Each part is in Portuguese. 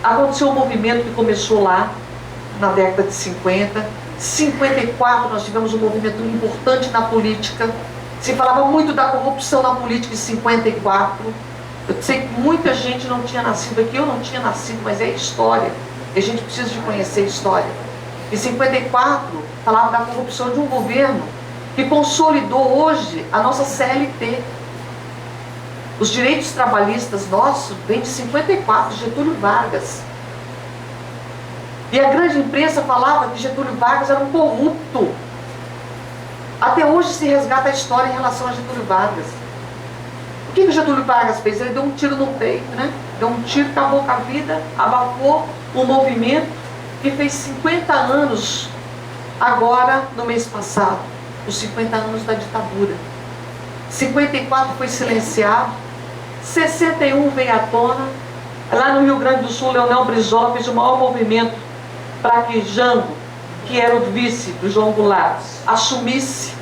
Aconteceu um movimento que começou lá, na década de 50. 54 nós tivemos um movimento importante na política. Se falava muito da corrupção na política em 54. Eu sei que muita gente não tinha nascido aqui, eu não tinha nascido, mas é história. E a gente precisa de conhecer a história. Em 54, falava da corrupção de um governo que consolidou hoje a nossa CLT. Os direitos trabalhistas nossos vêm de 54, Getúlio Vargas. E a grande imprensa falava que Getúlio Vargas era um corrupto. Até hoje se resgata a história em relação a Getúlio Vargas. O que o Getúlio Vargas fez? Ele deu um tiro no peito, né? Deu um tiro, acabou com a vida, abafou um movimento que fez 50 anos, agora, no mês passado, os 50 anos da ditadura. 54 foi silenciado, 61 veio à tona. Lá no Rio Grande do Sul, Leonel Brizola fez o maior movimento para que Jango, que era o vice do João Goulart, assumisse.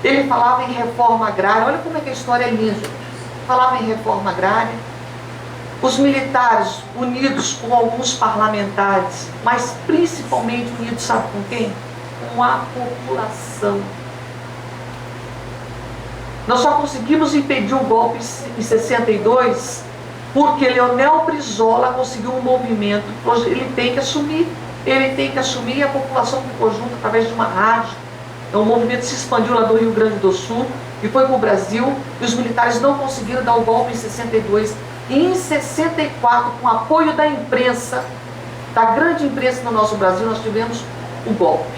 Ele falava em reforma agrária. Olha como é que a história é linda. Falava em reforma agrária. Os militares unidos com alguns parlamentares, mas principalmente unidos, sabe com quem? Com a população. Nós só conseguimos impedir o golpe em 62 porque Leonel Brizola conseguiu um movimento. Ele tem que assumir. Ele tem que assumir, e a população ficou junto através de uma rádio. O movimento se expandiu lá do Rio Grande do Sul e foi para o Brasil, e os militares não conseguiram dar o golpe em 62. E em 64, com o apoio da imprensa, da grande imprensa no nosso Brasil, nós tivemos o golpe.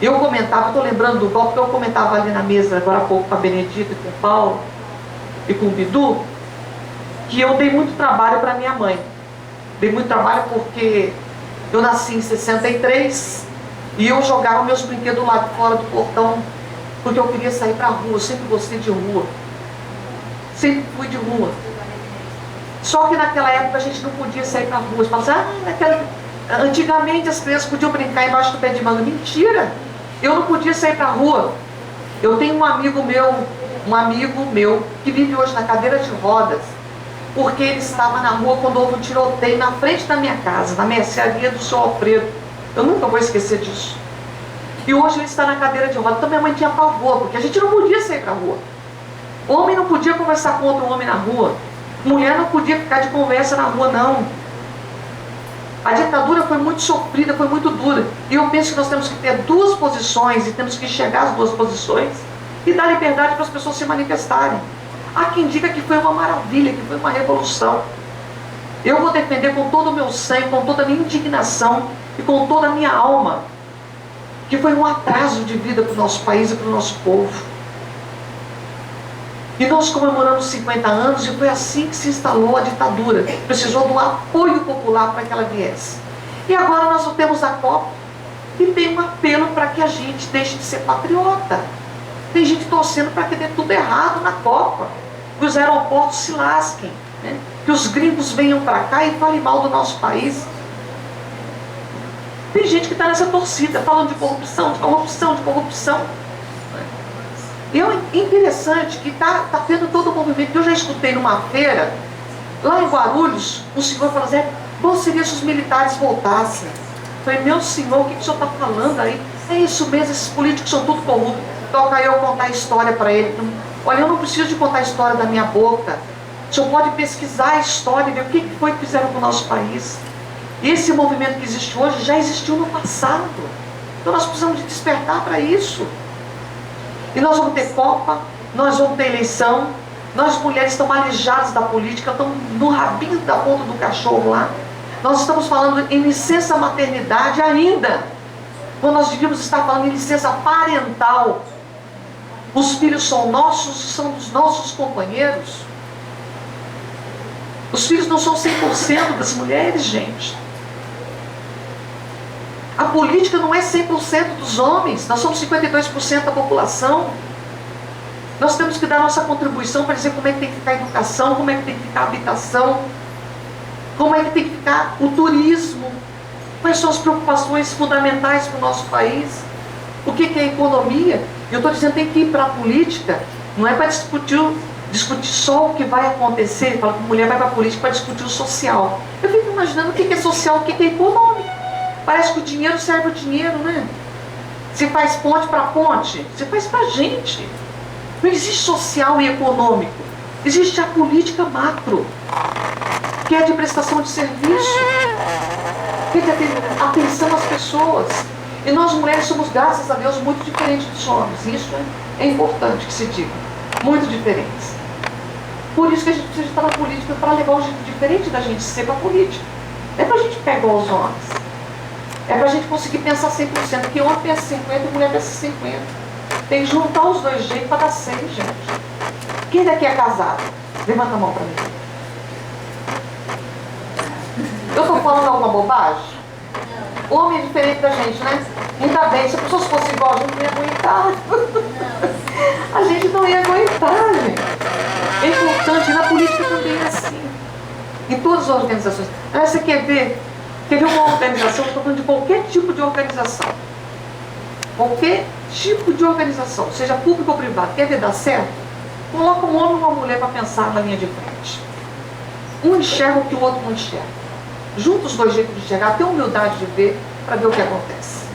Eu comentava, estou lembrando do golpe, que eu comentava ali na mesa agora há pouco com a Benedita e com o Paulo e com o Bidu, que eu dei muito trabalho para minha mãe. Dei muito trabalho porque eu nasci em 63 e eu jogava meus brinquedos lá de fora do portão porque eu queria sair para a rua. Eu sempre gostei de rua, sempre fui de rua. Só que naquela época a gente não podia sair para a rua. Você fala assim, antigamente as crianças podiam brincar embaixo do pé de manga. Mentira! Eu não podia sair para a rua. Eu tenho um amigo meu que vive hoje na cadeira de rodas, porque ele estava na rua quando houve um tiroteio na frente da minha casa, na mercearia do seu Alfredo. Eu nunca vou esquecer disso. E hoje ele está na cadeira de rodas. Então minha mãe tinha pavor, porque a gente não podia sair para a rua. Homem não podia conversar com outro homem na rua. Mulher não podia ficar de conversa na rua, não. A ditadura foi muito sofrida, foi muito dura. E eu penso que nós temos que ter duas posições, e temos que enxergar as duas posições, e dar liberdade para as pessoas se manifestarem. Há quem diga que foi uma maravilha, que foi uma revolução. Eu vou defender com todo o meu sangue, com toda a minha indignação e com toda a minha alma, que foi um atraso de vida para o nosso país e para o nosso povo. E nós comemoramos 50 anos e foi assim que se instalou a ditadura. Precisou do apoio popular para que ela viesse. E agora nós temos a Copa e tem um apelo para que a gente deixe de ser patriota. Tem gente torcendo para que dê tudo errado na Copa, que os aeroportos se lasquem, né? Que os gringos venham para cá e falem mal do nosso país. Tem gente que está nessa torcida, falando de corrupção, de corrupção, de corrupção. E é interessante que está tendo todo o movimento. Eu já escutei numa feira, lá em Guarulhos, um senhor falando assim, bom seria se os militares voltassem. Eu falei, meu senhor, o que o senhor está falando aí? É isso mesmo, esses políticos são tudo corruptos. Toca eu contar a história para ele. Olha, eu não preciso de contar a história da minha boca. O senhor pode pesquisar a história e ver o que foi que fizeram com o nosso país. E esse movimento que existe hoje já existiu no passado. Então nós precisamos de despertar para isso. E nós vamos ter Copa, nós vamos ter eleição. Nós mulheres estamos alijadas da política, estamos no rabinho da ponta do cachorro lá. Nós estamos falando em licença maternidade ainda, quando nós devíamos estar falando em licença parental. Os filhos são nossos, são dos nossos companheiros. Os filhos não são 100% das mulheres, gente. A política não é 100% dos homens, nós somos 52% da população. Nós temos que dar nossa contribuição para dizer como é que tem que ficar a educação, como é que tem que ficar a habitação, como é que tem que ficar o turismo, quais são as preocupações fundamentais para o nosso país, o que é a economia. Eu estou dizendo que tem que ir para a política, não é para discutir discutir só o que vai acontecer. Fala que a mulher vai para a política para discutir o social. Eu fico imaginando o que é social, o que é econômico. Parece que o dinheiro serve o dinheiro, né? Se faz ponte para ponte, se faz para gente. Não existe social e econômico. Existe a política macro, que é de prestação de serviço, que é de atenção às pessoas. E nós mulheres somos, graças a Deus, muito diferentes dos homens. Isso é importante que se diga. Muito diferentes. Por isso que a gente precisa estar na política, para levar um jeito diferente da gente ser para a política. Não é para a gente ficar igual aos homens. É para a gente conseguir pensar 100%. Porque homem pensa 50 e mulher pensa 50. Tem que juntar os dois jeitos para dar 100, gente. Quem daqui é casado? Levanta a mão para mim. Eu estou falando alguma bobagem? O homem é diferente da gente, né? Ainda bem, se as pessoas fossem igual, a gente não ia aguentar. A gente não ia aguentar, gente. É importante, e na política também é assim. Em todas as organizações. Aliás, você quer ver uma organização, eu estou falando de qualquer tipo de organização. Qualquer tipo de organização, seja público ou privado, quer ver dar certo? Coloca um homem e uma mulher para pensar na linha de frente. Um enxerga o que o outro não enxerga. Junta os dois jeitos de enxergar, ter humildade de ver, para ver o que acontece.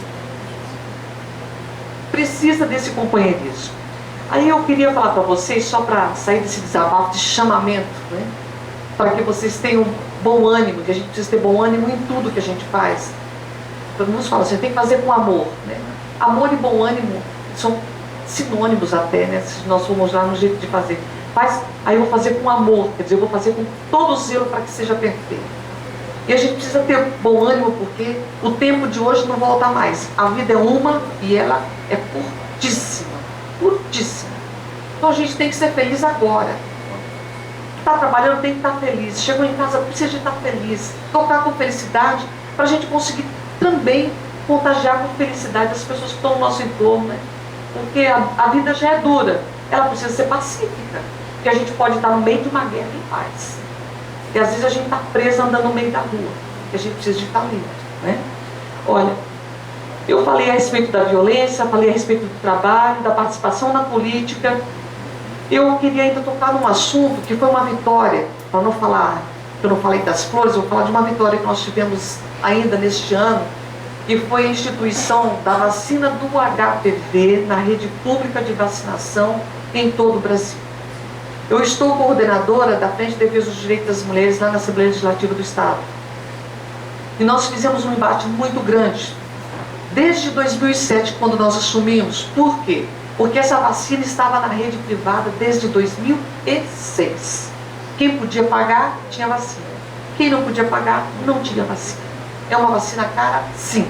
Precisa desse companheirismo. Aí eu queria falar para vocês, só para sair desse desabafo, de chamamento, né? Para que vocês tenham bom ânimo, que a gente precisa ter bom ânimo em tudo que a gente faz. Todo mundo fala assim, tem que fazer com amor, né? Amor e bom ânimo são sinônimos até, né? Se nós formos lá no jeito de fazer. Aí eu vou fazer com amor, quer dizer, eu vou fazer com todo o zelo para que seja perfeito. E a gente precisa ter bom ânimo, porque o tempo de hoje não volta mais. A vida é uma e ela é curtíssima. Curtíssima. Então a gente tem que ser feliz agora. Está trabalhando, tem que estar feliz. Chegou em casa, precisa de estar feliz. Tocar com felicidade, para a gente conseguir também contagiar com felicidade as pessoas que estão no nosso entorno, né? Porque a vida já é dura. Ela precisa ser pacífica. Porque a gente pode estar no meio de uma guerra em paz. E às vezes a gente está presa andando no meio da rua. E a gente precisa de estar livre, né? Olha, eu falei a respeito da violência, falei a respeito do trabalho, da participação na política. Eu queria ainda tocar num assunto que foi uma vitória, para não falar, eu não falei das flores, eu vou falar de uma vitória que nós tivemos ainda neste ano, que foi a instituição da vacina do HPV na rede pública de vacinação em todo o Brasil. Eu estou coordenadora da Frente de Defesa dos Direitos das Mulheres lá na Assembleia Legislativa do Estado. E nós fizemos um embate muito grande, desde 2007, quando nós assumimos. Por quê? Porque essa vacina estava na rede privada desde 2006. Quem podia pagar, tinha vacina. Quem não podia pagar, não tinha vacina. É uma vacina cara? Sim.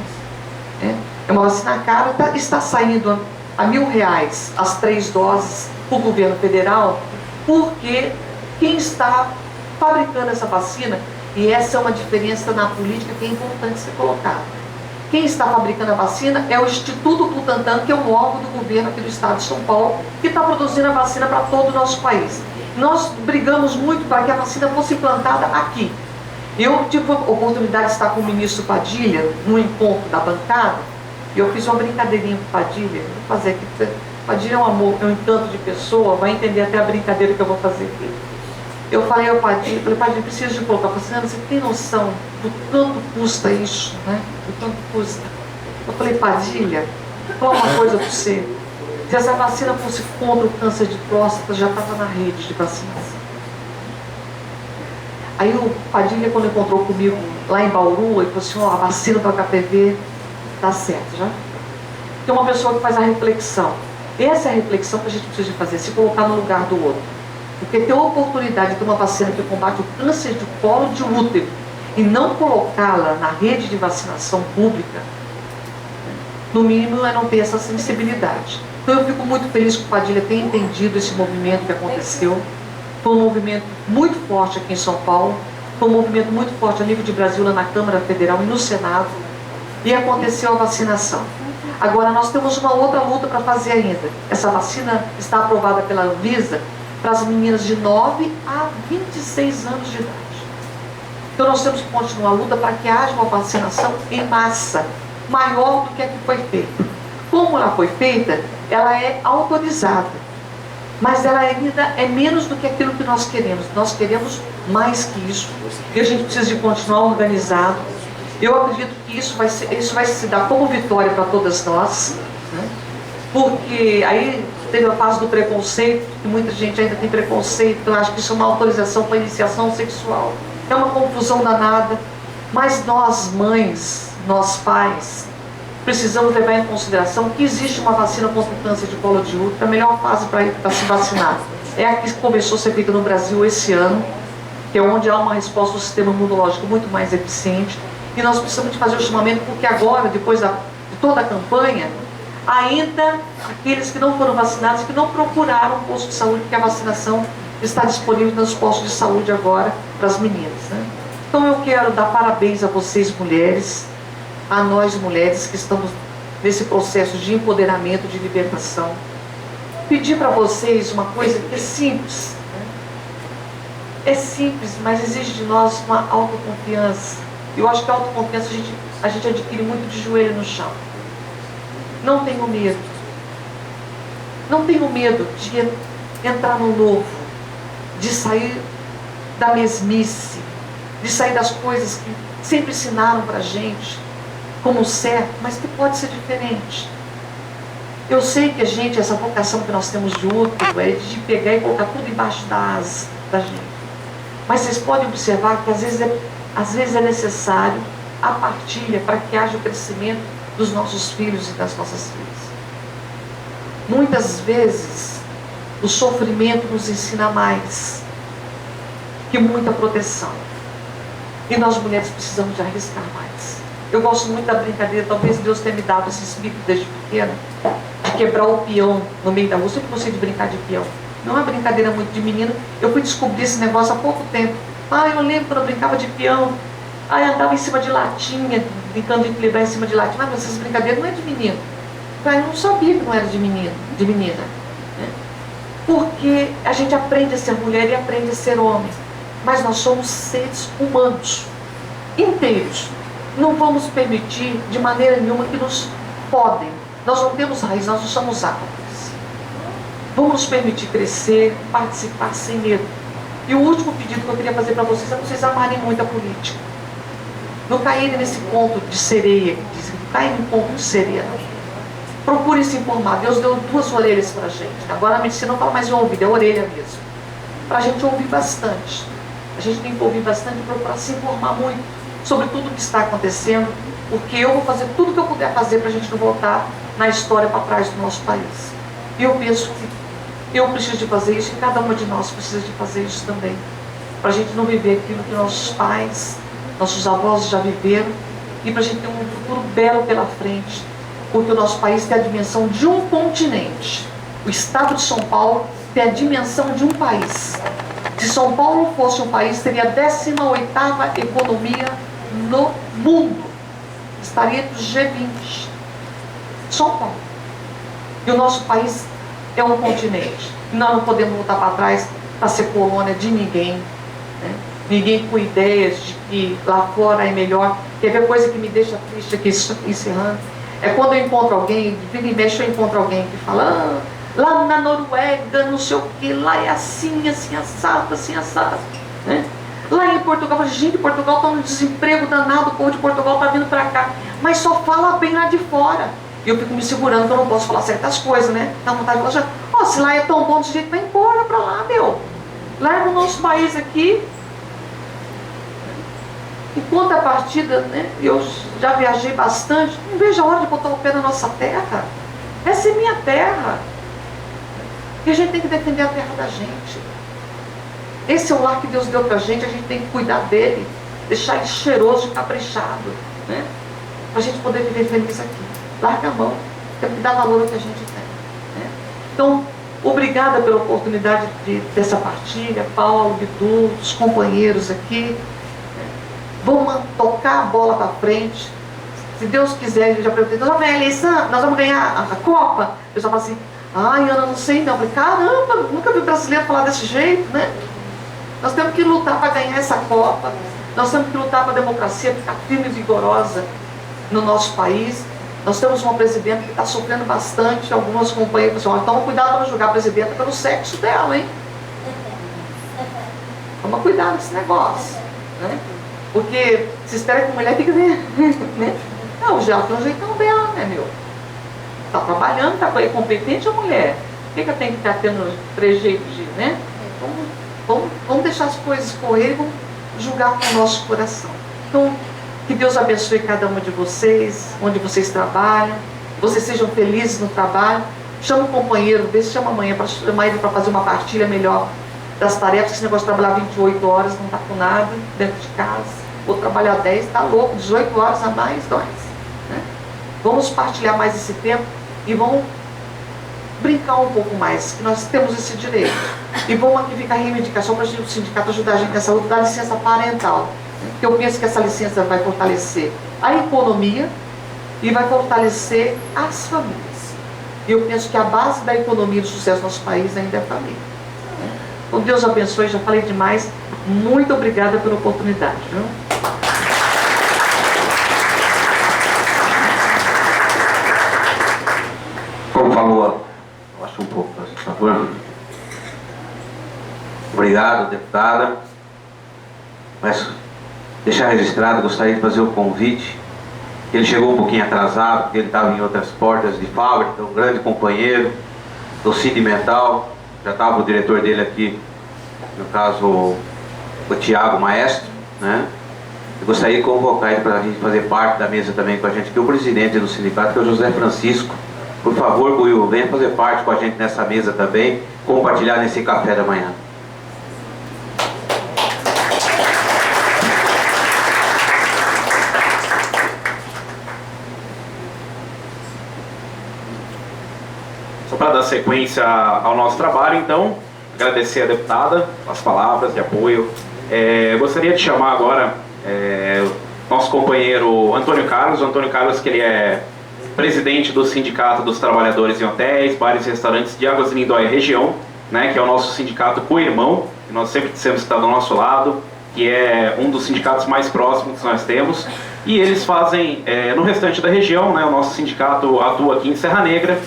É uma vacina cara, está saindo a R$1.000 as 3 doses para o governo federal, porque quem está fabricando essa vacina, e essa é uma diferença na política que é importante ser colocada. Quem está fabricando a vacina é o Instituto Butantan, que é um órgão do governo aqui do estado de São Paulo, que está produzindo a vacina para todo o nosso país. Nós brigamos muito para que a vacina fosse implantada aqui. Eu tive a oportunidade de estar com o ministro Padilha, no encontro da bancada, e eu fiz uma brincadeirinha com o Padilha. Vou fazer aqui, porque Padilha é um amor, é um encanto de pessoa, vai entender até a brincadeira que eu vou fazer aqui. Eu falei ao Padilha, preciso de colocar vacina, você tem noção do quanto custa isso, né? Do quanto custa. Eu falei, Padilha, vou falar uma coisa para você. Se essa vacina fosse contra o câncer de próstata, já estava na rede de vacinação. Aí o Padilha, quando encontrou comigo lá em Bauru, ele falou assim, ó, a vacina do HPV está certo, já? Tem uma pessoa que faz a reflexão. Essa é a reflexão que a gente precisa fazer, se colocar no lugar do outro. Porque ter a oportunidade de ter uma vacina que combate o câncer de colo de útero e não colocá-la na rede de vacinação pública, no mínimo é não ter essa sensibilidade. Então eu fico muito feliz que o Padilha tenha entendido esse movimento que aconteceu. Foi um movimento muito forte aqui em São Paulo, foi um movimento muito forte a nível de Brasil, lá na Câmara Federal e no Senado, e aconteceu a vacinação. Agora nós temos uma outra luta para fazer ainda. Essa vacina está aprovada pela Anvisa para as meninas de 9 a 26 anos de idade. Então nós temos que continuar a luta para que haja uma vacinação em massa, maior do que a que foi feita. Como ela foi feita, ela é autorizada. mas ela ainda é menos do que aquilo que nós queremos. Nós queremos mais que isso, e a gente precisa de continuar organizado. Eu acredito que isso vai se dar como vitória para todas nós, né? Porque aí teve a fase do preconceito, que muita gente ainda tem preconceito. Eu acho que isso é uma autorização para iniciação sexual, é uma confusão danada. Mas nós mães, nós pais, precisamos levar em consideração que existe uma vacina contra o câncer de colo de útero. A melhor fase para se vacinar é a que começou a ser feita no Brasil esse ano, que é onde há uma resposta do sistema imunológico muito mais eficiente. E nós precisamos de fazer o chamamento, porque agora, depois de toda a campanha, ainda aqueles que não foram vacinados, que não procuraram um posto de saúde, porque a vacinação está disponível nos postos de saúde agora para as meninas, né? Então eu quero dar parabéns a vocês mulheres, a nós mulheres que estamos nesse processo de empoderamento, de libertação. Pedir para vocês uma coisa que é simples, né? É simples, mas exige de nós uma autoconfiança. Eu acho que a autoconfiança a gente adquire muito de joelho no chão. Não tenho medo. Não tenho medo de entrar no novo, de sair da mesmice, de sair das coisas que sempre ensinaram para a gente como certo, mas que pode ser diferente. Eu sei que essa vocação que nós temos de útero é de pegar e colocar tudo embaixo da asa da gente. Mas vocês podem observar que às vezes é necessário a partilha para que haja o crescimento dos nossos filhos e das nossas filhas. Muitas vezes o sofrimento nos ensina mais que muita proteção. E nós mulheres precisamos de arriscar mais. Eu gosto muito da brincadeira, talvez Deus tenha me dado esse espírito desde pequena, de quebrar o peão no meio da rua. Eu sempre gostei de brincar de peão. Não é uma brincadeira muito de menino. Eu fui descobrir esse negócio há pouco tempo. Eu lembro quando eu brincava de peão. Andava em cima de latinha, brincando de equilibrar em cima de latinha. Mas essas brincadeiras não é de menino. Eu não sabia que não era de menino, de menina, né? Porque a gente aprende a ser mulher e aprende a ser homem. Mas nós somos seres humanos, inteiros. Não vamos permitir de maneira nenhuma que nos podem. Nós não temos raiz, nós não somos árvores. Vamos nos permitir crescer, participar sem medo. E o último pedido que eu queria fazer para vocês é que vocês amarem muito a política. Não caírem nesse conto de sereia, não caírem no conto de sereia, não. Procurem se informar. Deus deu 2 orelhas para a gente. Agora a medicina não fala mais de ouvido, é orelha mesmo. Para a gente ouvir bastante. A gente tem que ouvir bastante e procurar se informar muito sobre tudo o que está acontecendo, porque eu vou fazer tudo o que eu puder fazer para a gente não voltar na história para trás do nosso país. E eu penso que eu preciso de fazer isso e cada uma de nós precisa de fazer isso também, para a gente não viver aquilo que nossos pais, nossos avós já viveram, e para a gente ter um futuro belo pela frente, porque o nosso país tem a dimensão de um continente. O estado de São Paulo tem a dimensão de um país. Se São Paulo fosse um país, teria a 18ª economia no mundo. Estaria entre os G20. São Paulo. E o nosso país é um continente. E nós não podemos voltar para trás para ser colônia de ninguém, né? Ninguém com ideias de que lá fora é melhor. Quer ver coisa que me deixa triste aqui, encerrando? É quando eu encontro alguém, vira e mexe eu encontro alguém que fala: lá na Noruega, não sei o que, lá é assim, assim, assado, né? Lá em Portugal, gente, Portugal está no desemprego danado, o povo de Portugal está vindo para cá, mas só fala bem lá de fora. E eu fico me segurando que eu não posso falar certas coisas, né? Dá vontade de falar: se lá é tão bom desse jeito, vai embora para lá, meu. Larga o nosso país aqui. Enquanto a partida, né, eu já viajei bastante, não vejo a hora de botar o pé na nossa terra. Essa é minha terra. E a gente tem que defender a terra da gente. Esse é o lar que Deus deu pra gente tem que cuidar dele, deixar ele cheiroso e caprichado, né? Pra gente poder viver feliz aqui. Larga a mão, temos que dar valor ao que a gente tem, né? Então, obrigada pela oportunidade dessa partilha, Paulo, Bidu, os companheiros aqui. Vamos tocar a bola para frente. Se Deus quiser, eu já perguntei: nós vamos ganhar a eleição, nós vamos ganhar a Copa. O pessoal fala assim: Ana, não sei não. Eu falei: caramba, nunca vi brasileiro falar desse jeito, né? Nós temos que lutar para ganhar essa Copa. Nós temos que lutar para a democracia ficar firme e vigorosa no nosso país. Nós temos uma presidenta que está sofrendo bastante, algumas companheiras falam, então cuidado para não julgar a presidenta pelo sexo dela, hein? Toma cuidado desse negócio, né? Porque se espera que a mulher fique, né? Não, já tem um jeitão dela, né, meu? Está trabalhando, está competente a mulher. Por que ela tem que estar tendo trejeitos de, né? Vamos deixar as coisas correrem e vamos julgar com o nosso coração. Então, que Deus abençoe cada uma de vocês, onde vocês trabalham, vocês sejam felizes no trabalho. Chama o companheiro, vê se chama amanhã para chamar ele para fazer uma partilha melhor das tarefas. Esse negócio de trabalhar 28 horas não está com nada dentro de casa. Vou trabalhar 10, está louco, 18 horas a mais, dói. Né? Vamos partilhar mais esse tempo e vamos brincar um pouco mais, que nós temos esse direito. E vamos aqui ficar reivindicação para o sindicato ajudar a gente nessa luta da licença parental. Porque eu penso que essa licença vai fortalecer a economia e vai fortalecer as famílias. E eu penso que a base da economia e do sucesso do nosso país ainda é a família. Então Deus abençoe, já falei demais. Muito obrigada pela oportunidade. Viu? Como falou, acho um pouco, por favor. Obrigado, deputada. Mas deixar registrado, gostaria de fazer o convite. Ele chegou um pouquinho atrasado, porque ele estava em outras portas de fábrica, um grande companheiro do Cid Mental. Já estava o diretor dele aqui, no caso o Tiago Maestro, né? Eu gostaria de convocar ele para a gente fazer parte da mesa também com a gente, que é o presidente do sindicato, que é o José Francisco. Por favor, Buiu, venha fazer parte com a gente nessa mesa também, compartilhar nesse café da manhã. Só para dar sequência ao nosso trabalho, então, agradecer a deputada as palavras de apoio. Gostaria de chamar agora nosso companheiro Antônio Carlos, que ele é presidente do Sindicato dos Trabalhadores em Hotéis, Bares e Restaurantes de Águas de Lindóia Região, né, que é o nosso sindicato co-irmão, que nós sempre dissemos que está do nosso lado, que é um dos sindicatos mais próximos que nós temos, e eles fazem no restante da região, né, o nosso sindicato atua aqui em Serra Negra,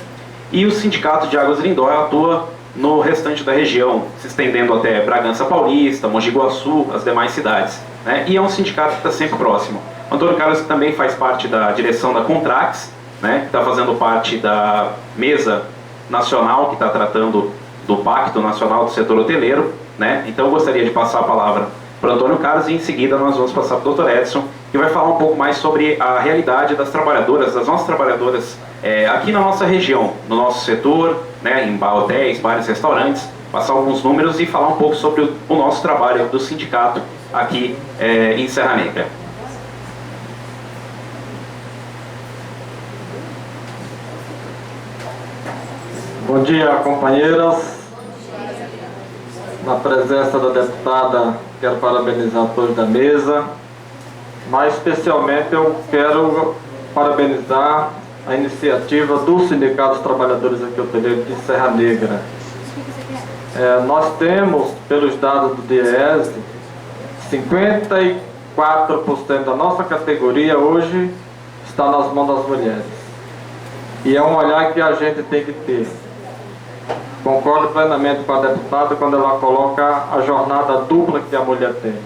e o sindicato de Águas de Lindóia atua no restante da região, se estendendo até Bragança Paulista, Mogi Guaçu, as demais cidades, né, e é um sindicato que está sempre próximo. O Antônio Carlos também faz parte da direção da Contrax, né, que está fazendo parte da mesa nacional que está tratando do Pacto Nacional do Setor Hoteleiro, né? Então eu gostaria de passar a palavra para o Antônio Carlos e em seguida nós vamos passar para o Dr. Edson, que vai falar um pouco mais sobre a realidade das trabalhadoras, das nossas trabalhadoras aqui na nossa região, no nosso setor, né, em hotéis, bares, restaurantes, passar alguns números e falar um pouco sobre o nosso trabalho do sindicato aqui em Serra Negra. Bom dia, companheiras. Na presença da deputada, quero parabenizar todos da mesa, mas especialmente eu quero parabenizar a iniciativa do Sindicato dos Trabalhadores aqui hoteleiros de Serra Negra. Nós temos, pelos dados do DIEESE, 54% da nossa categoria hoje está nas mãos das mulheres. E é um olhar que a gente tem que ter. Concordo plenamente com a deputada quando ela coloca a jornada dupla que a mulher tem.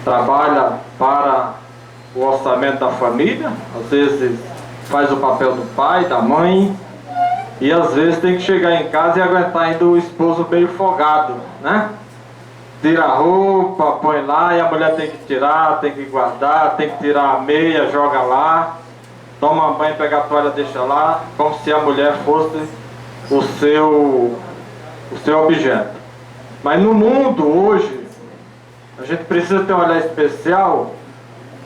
Trabalha para o orçamento da família, às vezes faz o papel do pai, da mãe, e às vezes tem que chegar em casa e aguentar ainda o esposo meio folgado, né? Tira a roupa, põe lá e a mulher tem que tirar, tem que guardar, tem que tirar a meia, joga lá, toma banho, pega a toalha, deixa lá, como se a mulher fosse o seu objeto. Mas no mundo hoje, a gente precisa ter um olhar especial,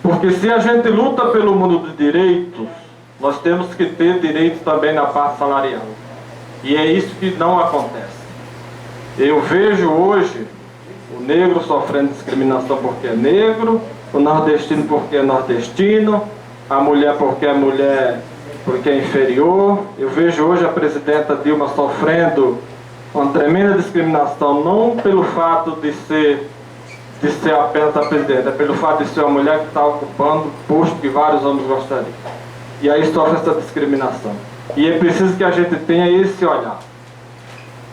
porque se a gente luta pelo mundo dos direitos, nós temos que ter direitos também na parte salarial. E é isso que não acontece. Eu vejo hoje o negro sofrendo discriminação porque é negro, o nordestino porque é nordestino, a mulher porque é mulher, porque é inferior. Eu vejo hoje a presidenta Dilma sofrendo uma tremenda discriminação, não pelo fato de ser apenas a presidenta, é pelo fato de ser uma mulher que está ocupando o posto que vários homens gostariam. e aí sofre essa discriminação. E é preciso que a gente tenha esse olhar,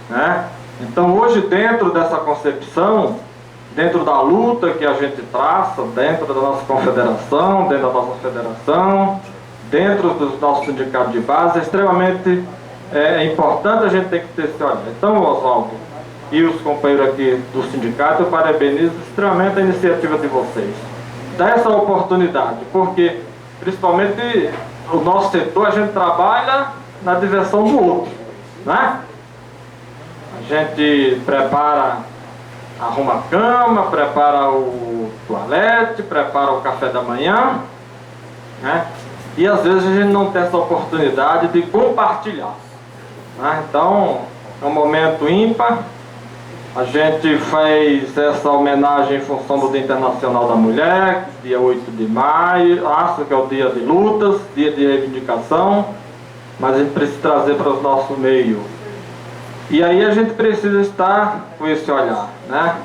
né? Então hoje, dentro dessa concepção, dentro da luta que a gente traça, dentro da nossa confederação, dentro da nossa federação, dentro dos nossos sindicatos de base, é extremamente importante a gente ter que ter esse olhar. Então, Oswaldo e os companheiros aqui do sindicato, eu parabenizo extremamente a iniciativa de vocês. Dá essa oportunidade, porque principalmente o nosso setor, a gente trabalha na direção do outro, né? A gente arruma a cama, prepara o toalete, prepara o café da manhã, né? E às vezes a gente não tem essa oportunidade de compartilhar, né? Então, é um momento ímpar. A gente fez essa homenagem em função do Dia Internacional da Mulher, dia 8 de maio, acho que é o dia de lutas, dia de reivindicação, mas a gente precisa trazer para o nosso meio. E aí a gente precisa estar com esse olhar, né?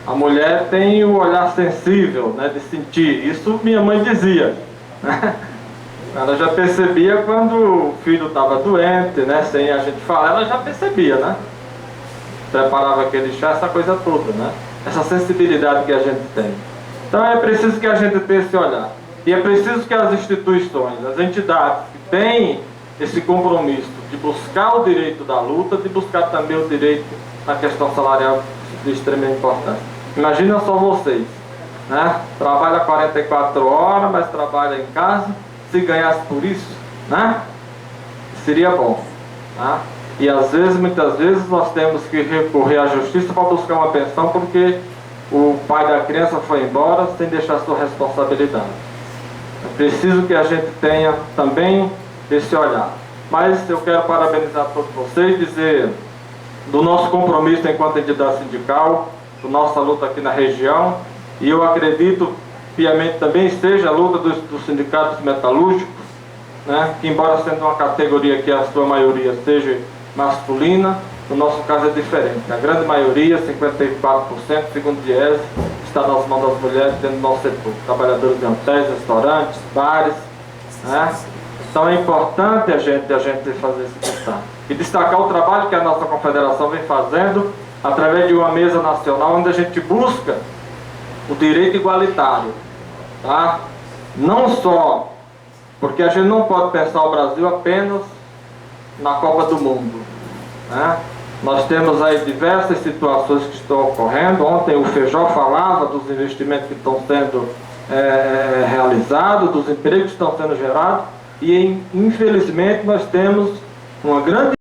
A mulher tem o olhar sensível, né, de sentir. Isso minha mãe dizia, né? Ela já percebia quando o filho estava doente, né? Sem a gente falar, ela já percebia, né? Preparava aquele chá, essa coisa toda, né? Essa sensibilidade que a gente tem. Então é preciso que a gente tenha esse olhar. E é preciso que as instituições, as entidades que têm esse compromisso de buscar o direito da luta, de buscar também o direito na questão salarial de extrema importância. Imagina só vocês, né? Trabalha 44 horas, mas trabalha em casa. Se ganhasse por isso, né? Seria bom, tá? E às vezes, muitas vezes, nós temos que recorrer à justiça para buscar uma pensão porque o pai da criança foi embora sem deixar sua responsabilidade. É preciso que a gente tenha também esse olhar. Mas eu quero parabenizar todos vocês, dizer do nosso compromisso enquanto entidade sindical, da nossa luta aqui na região, e eu acredito piamente também seja a luta dos sindicatos metalúrgicos, né, que embora sendo uma categoria que a sua maioria seja masculina, no nosso caso é diferente. A grande maioria, 54%, segundo o DIEESE, está nas mãos das mulheres dentro do nosso setor. Trabalhadores de hotéis, restaurantes, bares, né? Então é importante a gente fazer esse destaque. E destacar o trabalho que a nossa confederação vem fazendo através de uma mesa nacional onde a gente busca o direito igualitário, tá? Não só porque a gente não pode pensar o Brasil apenas na Copa do Mundo, né? Nós temos aí diversas situações que estão ocorrendo. Ontem o Feijó falava dos investimentos que estão sendo realizados, dos empregos que estão sendo gerados, e infelizmente nós temos uma grande